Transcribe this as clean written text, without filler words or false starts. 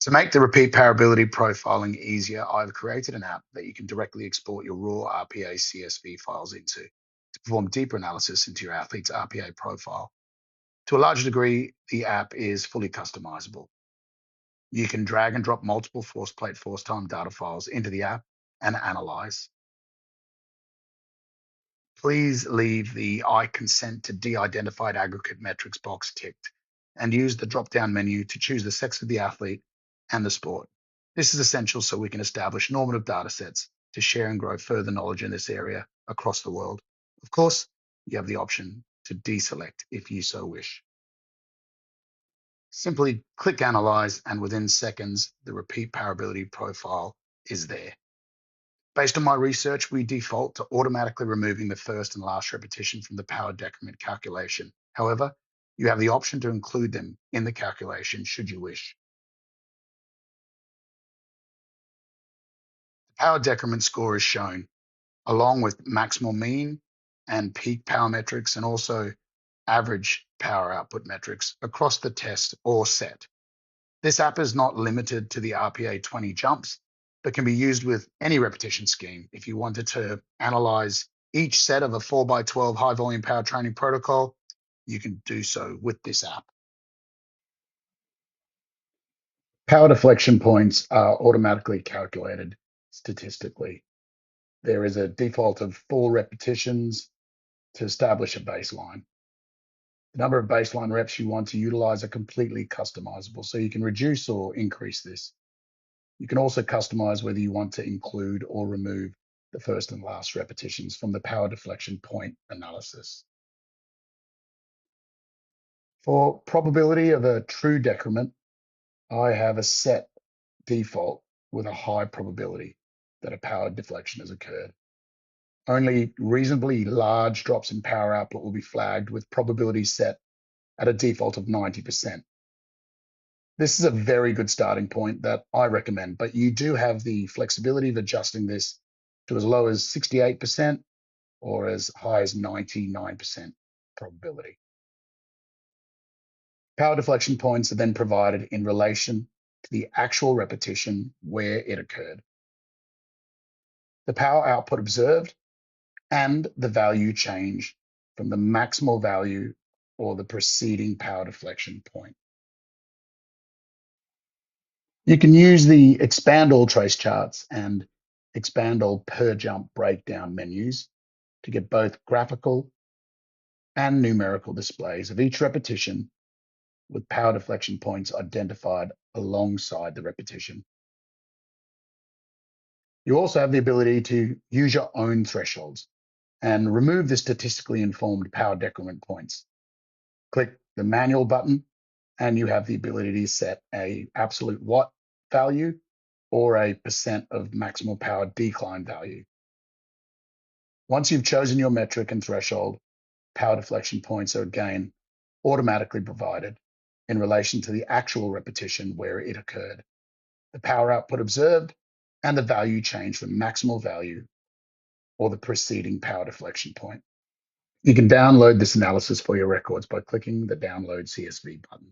To make the repeat powerability profiling easier, I've created an app that you can directly export your raw RPA CSV files into to perform deeper analysis into your athlete's RPA profile. To a large degree, the app is fully customizable. You can drag and drop multiple force plate force time data files into the app and analyze. Please leave the I consent to de-identified aggregate metrics box ticked and use the drop-down menu to choose the sex of the athlete and the sport. This is essential so we can establish normative data sets to share and grow further knowledge in this area across the world. Of course, you have the option to deselect if you so wish. Simply click Analyze, and within seconds, the repeat powerability profile is there. Based on my research, we default to automatically removing the first and last repetition from the power decrement calculation. However, you have the option to include them in the calculation should you wish. The power decrement score is shown, along with maximal mean and peak power metrics, and also average power output metrics across the test or set. This app is not limited to the RPA 20 jumps, but can be used with any repetition scheme. If you wanted to analyze each set of a 4x12 high volume power training protocol, you can do so with this app. Power deflection points are automatically calculated statistically. There is a default of 4 repetitions to establish a baseline. The number of baseline reps you want to utilize are completely customizable, so you can reduce or increase this. You can also customize whether you want to include or remove the first and last repetitions from the power deflection point analysis. For probability of a true decrement, I have a set default with a high probability that a power deflection has occurred. Only reasonably large drops in power output will be flagged with probability set at a default of 90%. This is a very good starting point that I recommend, but you do have the flexibility of adjusting this to as low as 68% or as high as 99% probability. Power deflection points are then provided in relation to the actual repetition where it occurred, the power output observed, and the value change from the maximal value or the preceding power deflection point. You can use the expand all trace charts and expand all per jump breakdown menus to get both graphical and numerical displays of each repetition with power deflection points identified alongside the repetition. You also have the ability to use your own thresholds and remove the statistically informed power decrement points. Click the manual button and you have the ability to set a absolute watt value or a percent of maximal power decline value. Once you've chosen your metric and threshold, power deflection points are again automatically provided in relation to the actual repetition where it occurred, the power output observed, and the value change from maximal value or the preceding power deflection point. You can download this analysis for your records by clicking the Download CSV button.